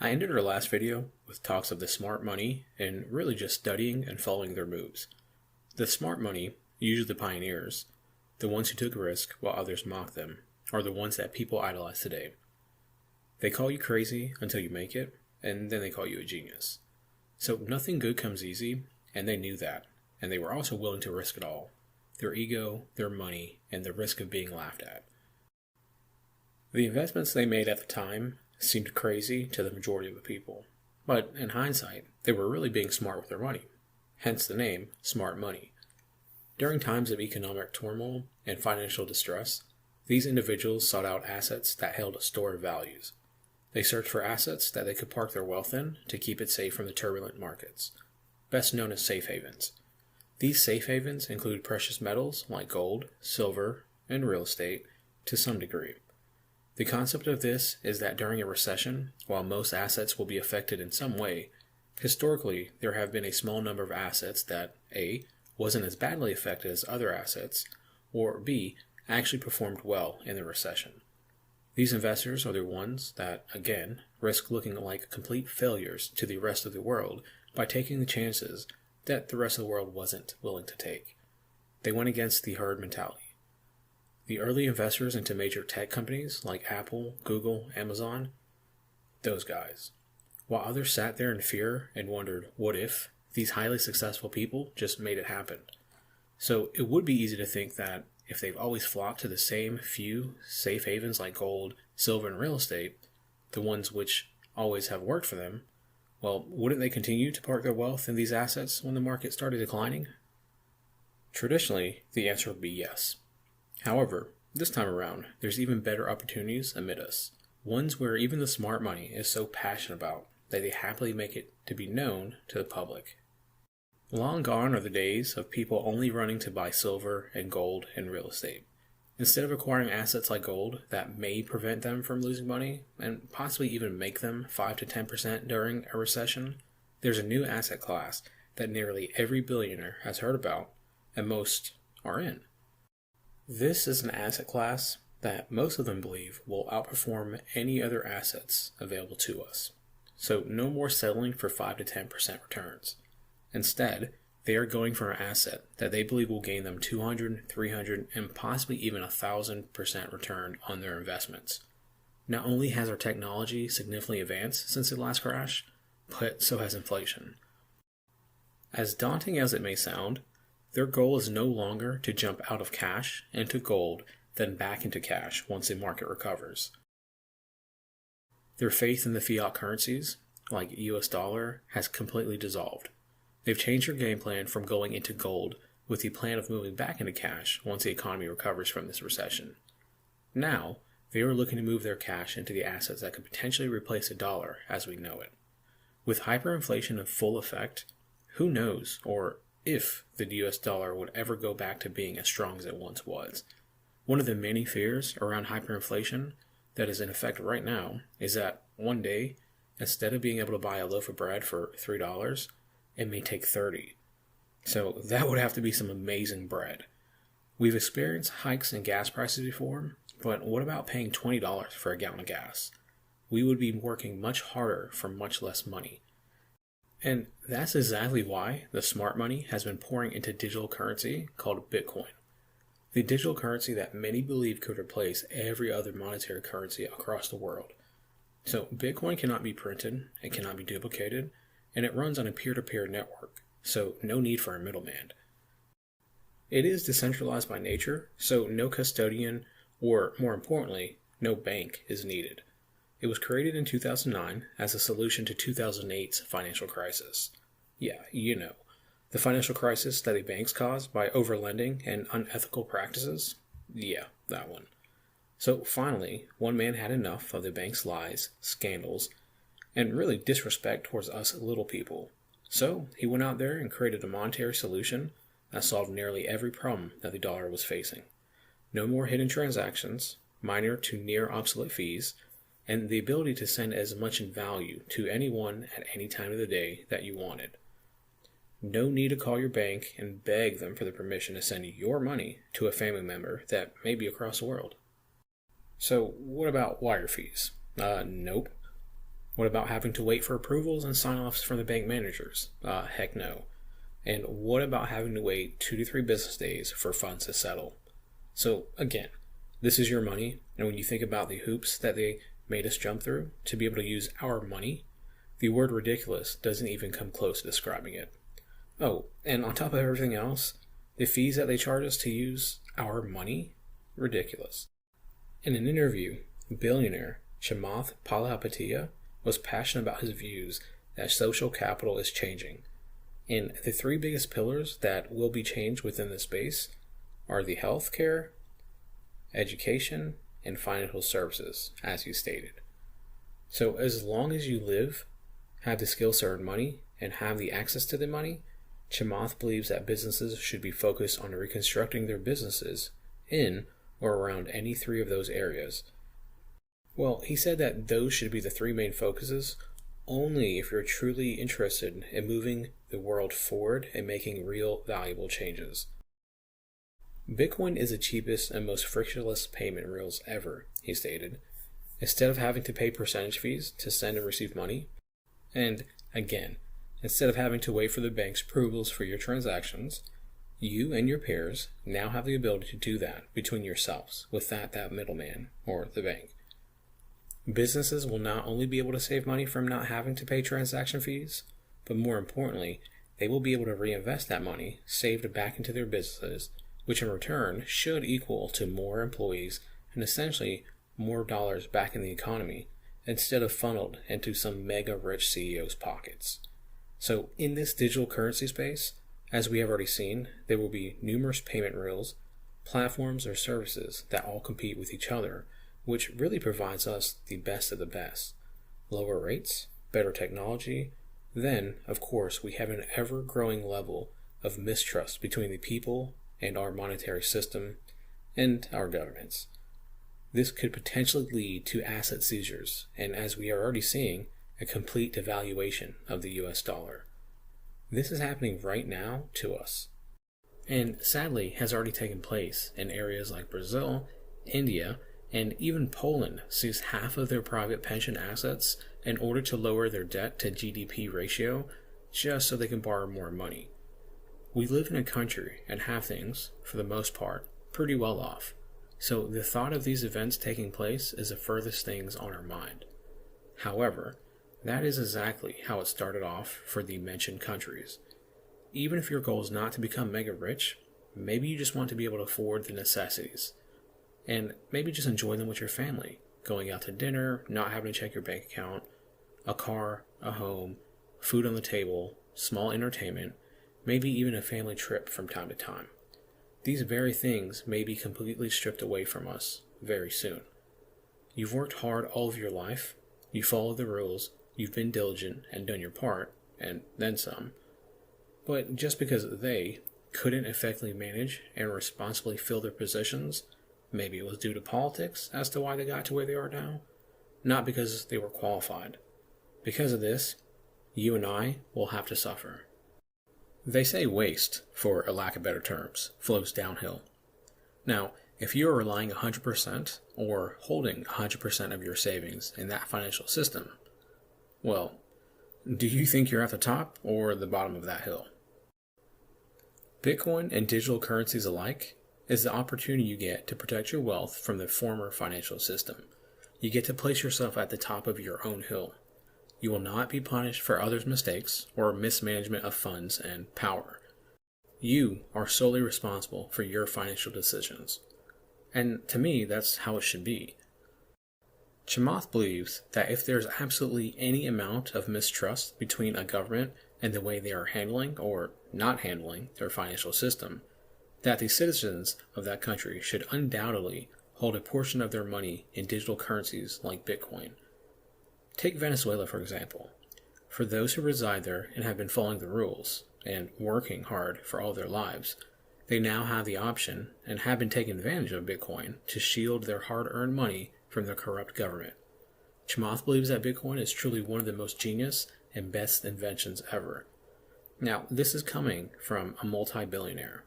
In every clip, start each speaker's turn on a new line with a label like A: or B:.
A: I ended our last video with talks of the smart money and really just studying and following their moves. The smart money, usually the pioneers, the ones who took a risk while others mocked them, are the ones that people idolize today. They call you crazy until you make it, and then they call you a genius. So nothing good comes easy, and they knew that, and they were also willing to risk it all. Their ego, their money, and the risk of being laughed at. The investments they made at the time seemed crazy to the majority of the people, but in hindsight, they were really being smart with their money, hence the name smart money. During times of economic turmoil and financial distress, these individuals sought out assets that held stored values. They searched for assets that they could park their wealth in to keep it safe from the turbulent markets, best known as safe havens. These safe havens include precious metals like gold, silver, and real estate to some degree. The concept of this is that during a recession, while most assets will be affected in some way, historically there have been a small number of assets that A. wasn't as badly affected as other assets, or B. actually performed well in the recession. These investors are the ones that, again, risk looking like complete failures to the rest of the world by taking the chances that the rest of the world wasn't willing to take. They went against the herd mentality. The early investors into major tech companies like Apple, Google, Amazon, those guys. While others sat there in fear and wondered, what if these highly successful people just made it happen? So it would be easy to think that if they've always flocked to the same few safe havens like gold, silver, and real estate, the ones which always have worked for them, well, wouldn't they continue to park their wealth in these assets when the market started declining? Traditionally, the answer would be yes. However, this time around, there's even better opportunities amid us, ones where even the smart money is so passionate about that they happily make it to be known to the public. Long gone are the days of people only running to buy silver and gold and real estate. Instead of acquiring assets like gold that may prevent them from losing money and possibly even make them 5 to 10% during a recession, there's a new asset class that nearly every billionaire has heard about and most are in. This is an asset class that most of them believe will outperform any other assets available to us. So no more settling for 5 to 10% returns. Instead, they are going for an asset that they believe will gain them 200, 300, and possibly even 1,000% return on their investments. Not only has our technology significantly advanced since the last crash, but so has inflation. As daunting as it may sound, their goal is no longer to jump out of cash into gold, then back into cash once the market recovers. Their faith in the fiat currencies, like US dollar, has completely dissolved. They've changed their game plan from going into gold with the plan of moving back into cash once the economy recovers from this recession. Now, they are looking to move their cash into the assets that could potentially replace the dollar as we know it. With hyperinflation in full effect, who knows or if the US dollar would ever go back to being as strong as it once was. One of the many fears around hyperinflation that is in effect right now is that one day, instead of being able to buy a loaf of bread for $3, it may take 30. So that would have to be some amazing bread. We've experienced hikes in gas prices before, but what about paying $20 for a gallon of gas? We would be working much harder for much less money. And that's exactly why the smart money has been pouring into digital currency called Bitcoin. The digital currency that many believe could replace every other monetary currency across the world. So Bitcoin cannot be printed, it cannot be duplicated, and it runs on a peer-to-peer network, so no need for a middleman. It is decentralized by nature, so no custodian, or more importantly, no bank is needed. It was created in 2009 as a solution to 2008's financial crisis. Yeah, you know, the financial crisis that the banks caused by overlending and unethical practices? Yeah, that one. So finally, one man had enough of the bank's lies, scandals, and really disrespect towards us little people. So he went out there and created a monetary solution that solved nearly every problem that the dollar was facing. No more hidden transactions, minor to near obsolete fees, and the ability to send as much in value to anyone at any time of the day that you wanted. No need to call your bank and beg them for the permission to send your money to a family member that may be across the world. So what about wire fees? Nope. What about having to wait for approvals and sign-offs from the bank managers? Heck no. And what about having to wait 2 to 3 business days for funds to settle? So again, this is your money, and when you think about the hoops that they made us jump through to be able to use our money, the word ridiculous doesn't even come close to describing it. Oh, and on top of everything else, the fees that they charge us to use our money? Ridiculous. In an interview, billionaire Chamath Palihapitiya was passionate about his views that social capital is changing. And the 3 biggest pillars that will be changed within this space are the healthcare, education, and financial services, as he stated. So as long as you live, have the skills to earn money, and have the access to the money, Chamath believes that businesses should be focused on reconstructing their businesses in or around any 3 of those areas. Well, he said that those should be the 3 main focuses only if you're truly interested in moving the world forward and making real valuable changes. Bitcoin is the cheapest and most frictionless payment rails ever, he stated. Instead of having to pay percentage fees to send and receive money, and again, instead of having to wait for the bank's approvals for your transactions, you and your peers now have the ability to do that between yourselves without that middleman or the bank. Businesses will not only be able to save money from not having to pay transaction fees, but more importantly, they will be able to reinvest that money saved back into their businesses, which in return should equal to more employees and essentially more dollars back in the economy instead of funneled into some mega rich CEO's pockets. So in this digital currency space, as we have already seen, there will be numerous payment rails, platforms, or services that all compete with each other, which really provides us the best of the best. Lower rates, better technology, then, of course, we have an ever-growing level of mistrust between the people and our monetary system and our governments. This could potentially lead to asset seizures, and as we are already seeing, a complete devaluation of the US dollar. This is happening right now to us, and sadly has already taken place in areas like Brazil, India, and even Poland sees half of their private pension assets in order to lower their debt to GDP ratio just so they can borrow more money. We live in a country and have things, for the most part, pretty well off. So the thought of these events taking place is the furthest things on our mind. However, that is exactly how it started off for the mentioned countries. Even if your goal is not to become mega rich, maybe you just want to be able to afford the necessities. And maybe just enjoy them with your family, going out to dinner, not having to check your bank account, a car, a home, food on the table, small entertainment, maybe even a family trip from time to time. These very things may be completely stripped away from us very soon. You've worked hard all of your life, you followed the rules, you've been diligent and done your part, and then some. But just because they couldn't effectively manage and responsibly fill their positions, maybe it was due to politics as to why they got to where they are now, not because they were qualified. Because of this, you and I will have to suffer. They say waste, for a lack of better terms, flows downhill. Now, if you are relying 100% or holding 100% of your savings in that financial system, well, do you think you're at the top or the bottom of that hill? Bitcoin and digital currencies alike is the opportunity you get to protect your wealth from the former financial system. You get to place yourself at the top of your own hill. You will not be punished for others' mistakes or mismanagement of funds and power. You are solely responsible for your financial decisions. And to me, that's how it should be. Chamath believes that if there's absolutely any amount of mistrust between a government and the way they are handling or not handling their financial system, that the citizens of that country should undoubtedly hold a portion of their money in digital currencies like Bitcoin. Take Venezuela, for example. For those who reside there and have been following the rules and working hard for all their lives, they now have the option and have been taking advantage of Bitcoin to shield their hard-earned money from their corrupt government. Chamath believes that Bitcoin is truly one of the most genius and best inventions ever. Now, this is coming from a multi-billionaire.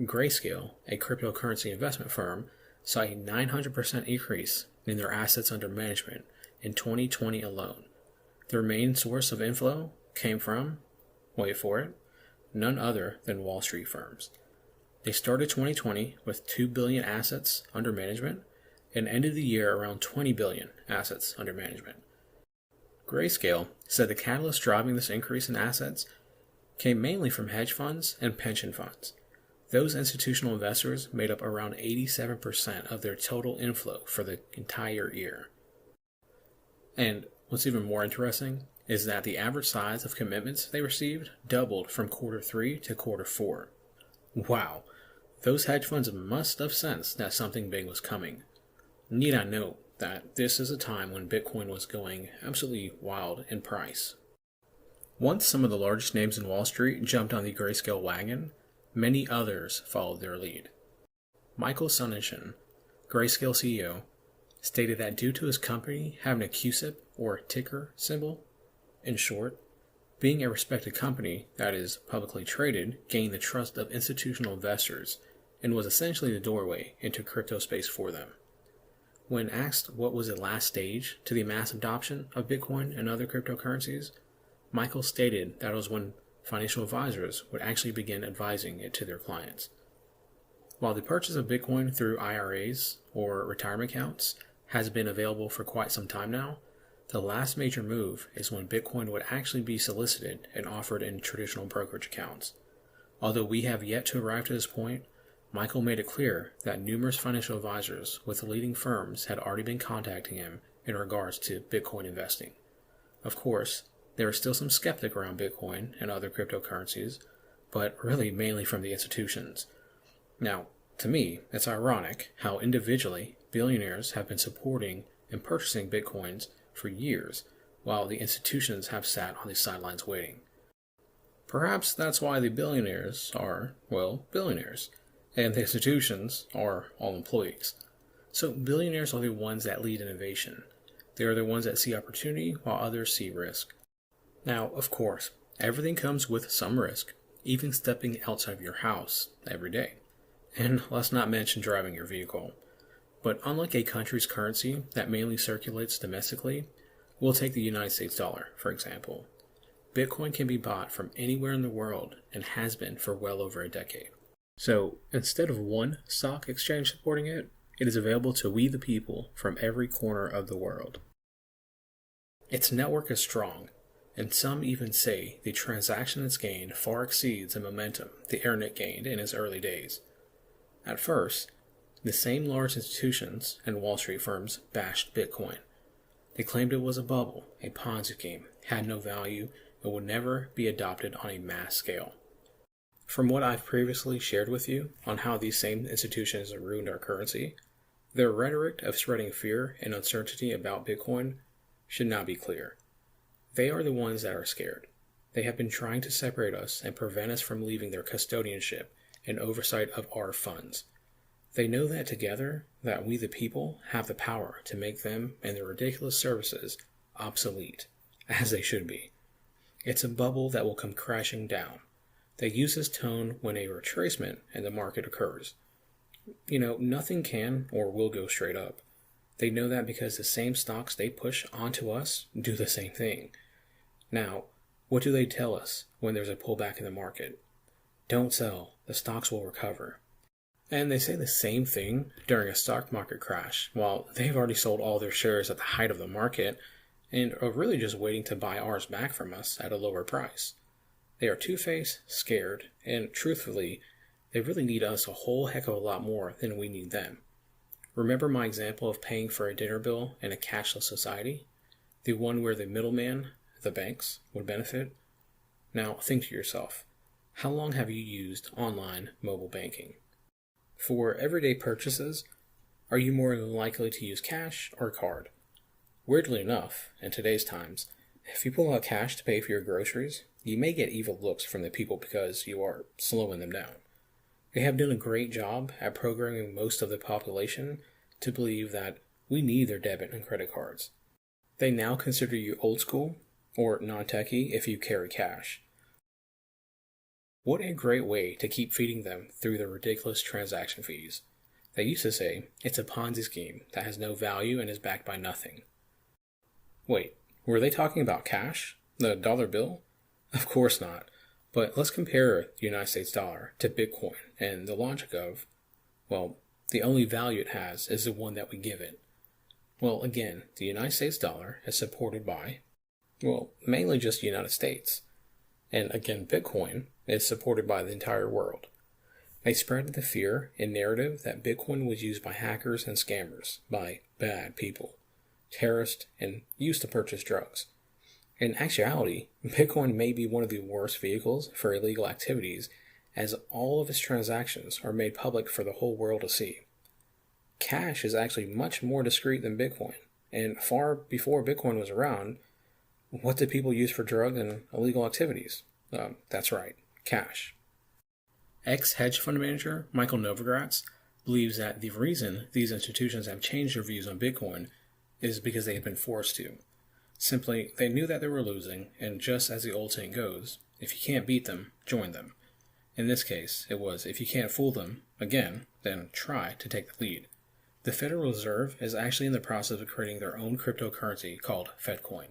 A: Grayscale, a cryptocurrency investment firm, saw a 900% increase in their assets under management in 2020 alone. Their main source of inflow came from, wait for it, none other than Wall Street firms. They started 2020 with 2 billion assets under management and ended the year around 20 billion assets under management. Grayscale said the catalyst driving this increase in assets came mainly from hedge funds and pension funds. Those institutional investors made up around 87% of their total inflow for the entire year. And what's even more interesting is that the average size of commitments they received doubled from quarter 3 to quarter 4. Wow, those hedge funds must have sensed that something big was coming. Need I note that this is a time when Bitcoin was going absolutely wild in price. Once some of the largest names in Wall Street jumped on the Grayscale wagon, many others followed their lead. Michael Sunishin, Grayscale CEO, stated that due to his company having a QSIP or ticker symbol, in short, being a respected company that is publicly traded gained the trust of institutional investors and was essentially the doorway into crypto space for them. When asked what was the last stage to the mass adoption of Bitcoin and other cryptocurrencies, Michael stated that it was when financial advisors would actually begin advising it to their clients. While the purchase of Bitcoin through IRAs or retirement accounts has been available for quite some time now, the last major move is when Bitcoin would actually be solicited and offered in traditional brokerage accounts. Although we have yet to arrive to this point, Michael made it clear that numerous financial advisors with leading firms had already been contacting him in regards to Bitcoin investing. Of course, there is still some skeptic around Bitcoin and other cryptocurrencies, but really mainly from the institutions. Now, to me, it's ironic how individually billionaires have been supporting and purchasing Bitcoins for years, while the institutions have sat on the sidelines waiting. Perhaps that's why the billionaires are, well, billionaires, and the institutions are all employees. So billionaires are the ones that lead innovation. They are the ones that see opportunity while others see risk. Now, of course, everything comes with some risk, even stepping outside of your house every day. And let's not mention driving your vehicle. But unlike a country's currency that mainly circulates domestically, we'll take the United States dollar, for example. Bitcoin can be bought from anywhere in the world and has been for well over a decade. So instead of one stock exchange supporting it, it is available to we the people from every corner of the world. Its network is strong, and some even say the transaction it's gained far exceeds the momentum the internet gained in its early days. At first, the same large institutions and Wall Street firms bashed Bitcoin. They claimed it was a bubble, a Ponzi scheme, had no value, and would never be adopted on a mass scale. From what I've previously shared with you on how these same institutions ruined our currency, their rhetoric of spreading fear and uncertainty about Bitcoin should now be clear. They are the ones that are scared. They have been trying to separate us and prevent us from leaving their custodianship and oversight of our funds. They know that together, that we the people have the power to make them and their ridiculous services obsolete, as they should be. It's a bubble that will come crashing down. They use this tone when a retracement in the market occurs. Nothing can or will go straight up. They know that because the same stocks they push onto us do the same thing. Now, what do they tell us when there's a pullback in the market? Don't sell, the stocks will recover. And they say the same thing during a stock market crash, while they've already sold all their shares at the height of the market and are really just waiting to buy ours back from us at a lower price. They are two-faced, scared, and truthfully, they really need us a whole heck of a lot more than we need them. Remember my example of paying for a dinner bill in a cashless society? The one where the middleman, the banks, would benefit? Now think to yourself, how long have you used online mobile banking? For everyday purchases, are you more than likely to use cash or card? Weirdly enough, in today's times, if you pull out cash to pay for your groceries, you may get evil looks from the people because you are slowing them down. They have done a great job at programming most of the population to believe that we need their debit and credit cards. They now consider you old school or non-techie if you carry cash. What a great way to keep feeding them through the ridiculous transaction fees. They used to say it's a Ponzi scheme that has no value and is backed by nothing. Wait, were they talking about cash? The dollar bill? Of course not. But let's compare the United States dollar to Bitcoin and the logic of, well, the only value it has is the one that we give it. Well, again, the United States dollar is supported by, well, mainly just the United States. And again, Bitcoin is supported by the entire world. They spread the fear and narrative that Bitcoin was used by hackers and scammers, by bad people, terrorists, and used to purchase drugs. In actuality, Bitcoin may be one of the worst vehicles for illegal activities, as all of its transactions are made public for the whole world to see. Cash is actually much more discreet than Bitcoin, and far before Bitcoin was around, what did people use for drugs and illegal activities? That's right, cash. Ex-hedge fund manager Michael Novogratz believes that the reason these institutions have changed their views on Bitcoin is because they have been forced to. Simply, they knew that they were losing, and just as the old saying goes, if you can't beat them, join them. In this case, it was, if you can't fool them, again, then try to take the lead. The Federal Reserve is actually in the process of creating their own cryptocurrency called FedCoin.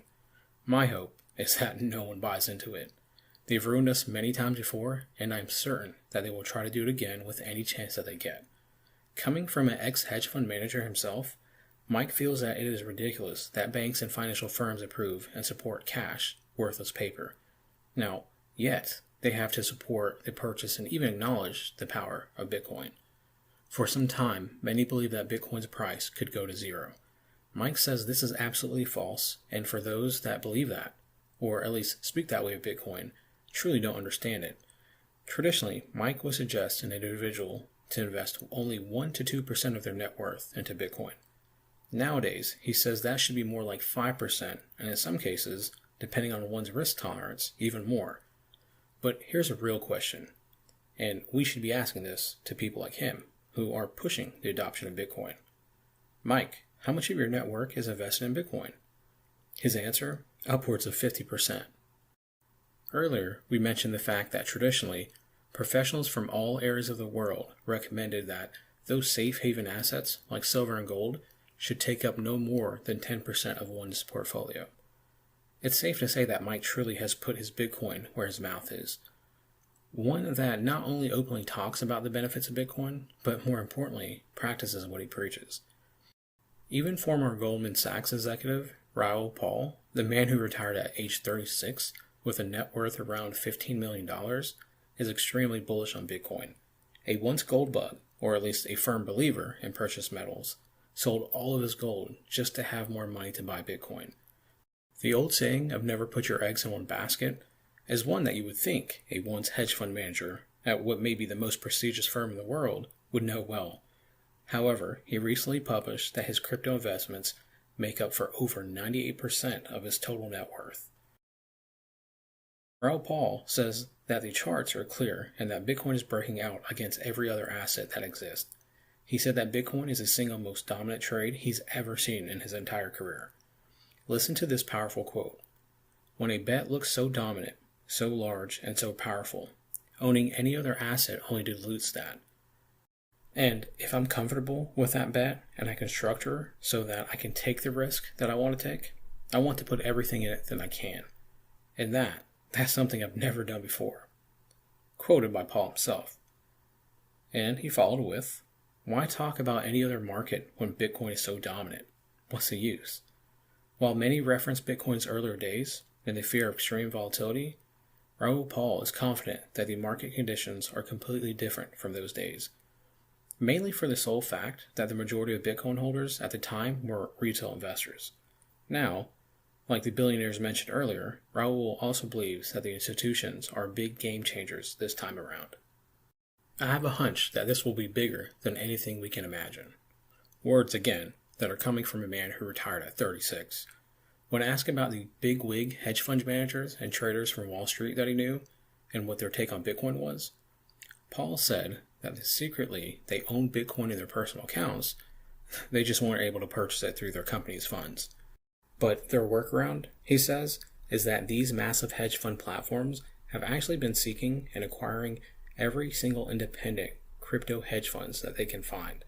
A: My hope is that no one buys into it. They've ruined us many times before, and I'm certain that they will try to do it again with any chance that they get. Coming from an ex-hedge fund manager himself, Mike feels that it is ridiculous that banks and financial firms approve and support cash, worthless paper. Now, yet, they have to support the purchase and even acknowledge the power of Bitcoin. For some time, many believe that Bitcoin's price could go to zero. Mike says this is absolutely false, and for those that believe that, or at least speak that way of Bitcoin, truly don't understand it. Traditionally, Mike would suggest an individual to invest only 1 to 2% of their net worth into Bitcoin. Nowadays, he says that should be more like 5%, and in some cases, depending on one's risk tolerance, even more. But here's a real question, and we should be asking this to people like him, who are pushing the adoption of Bitcoin. Mike, how much of your net worth is invested in Bitcoin? His answer, upwards of 50%. Earlier, we mentioned the fact that traditionally, professionals from all areas of the world recommended that those safe haven assets, like silver and gold, should take up no more than 10% of one's portfolio. It's safe to say that Mike truly has put his Bitcoin where his mouth is. One that not only openly talks about the benefits of Bitcoin, but more importantly, practices what he preaches. Even former Goldman Sachs executive Raoul Pal, the man who retired at age 36 with a net worth around $15 million, is extremely bullish on Bitcoin. A once gold bug, or at least a firm believer in precious metals, sold all of his gold just to have more money to buy Bitcoin. The old saying of never put your eggs in one basket is one that you would think a once hedge fund manager at what may be the most prestigious firm in the world would know well. However, he recently published that his crypto investments make up for over 98% of his total net worth. Raoul Pal says that the charts are clear and that Bitcoin is breaking out against every other asset that exists. He said that Bitcoin is the single most dominant trade he's ever seen in his entire career. Listen to this powerful quote. When a bet looks so dominant, so large, and so powerful, owning any other asset only dilutes that. And if I'm comfortable with that bet and I can structure so that I can take the risk that I want to take, I want to put everything in it that I can. And that's something I've never done before. Quoted by Paul himself. And he followed with, why talk about any other market when Bitcoin is so dominant? What's the use? While many reference Bitcoin's earlier days and the fear of extreme volatility, Raoul Pal is confident that the market conditions are completely different from those days. Mainly for the sole fact that the majority of Bitcoin holders at the time were retail investors. Now, like the billionaires mentioned earlier, Raoul also believes that the institutions are big game changers this time around. I have a hunch that this will be bigger than anything we can imagine. Words, again, that are coming from a man who retired at 36. When asked about the big wig hedge fund managers and traders from Wall Street that he knew, and what their take on Bitcoin was, Paul said that secretly they owned Bitcoin in their personal accounts, they just weren't able to purchase it through their company's funds. But their workaround, he says, is that these massive hedge fund platforms have actually been seeking and acquiring every single independent crypto hedge funds that they can find.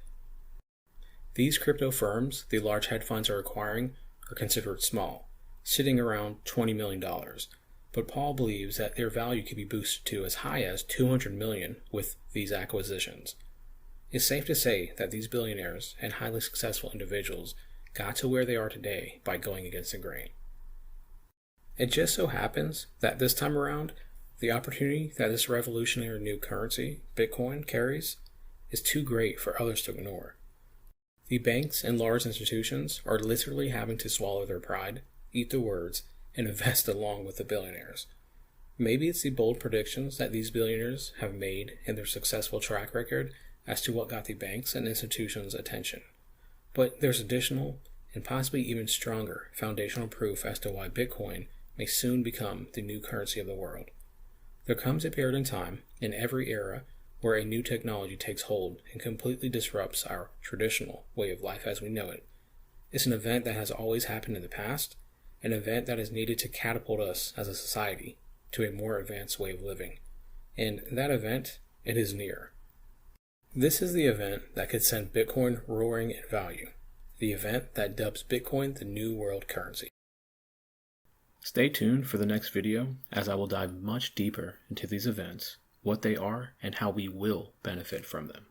A: These crypto firms the large hedge funds are acquiring are considered small, sitting around $20 million, but Paul believes that their value could be boosted to as high as $200 million with these acquisitions. It's safe to say that these billionaires and highly successful individuals got to where they are today by going against the grain. It just so happens that this time around, the opportunity that this revolutionary new currency, Bitcoin, carries is too great for others to ignore. The banks and large institutions are literally having to swallow their pride, eat the words, and invest along with the billionaires. Maybe it's the bold predictions that these billionaires have made in their successful track record as to what got the banks and institutions' attention. But there's additional and possibly even stronger foundational proof as to why Bitcoin may soon become the new currency of the world. There comes a period in time, in every era, where a new technology takes hold and completely disrupts our traditional way of life as we know it. It's an event that has always happened in the past, an event that is needed to catapult us as a society to a more advanced way of living. And that event, it is near. This is the event that could send Bitcoin roaring in value, the event that dubs Bitcoin the new world currency. Stay tuned for the next video, as I will dive much deeper into these events, what they are, and how we will benefit from them.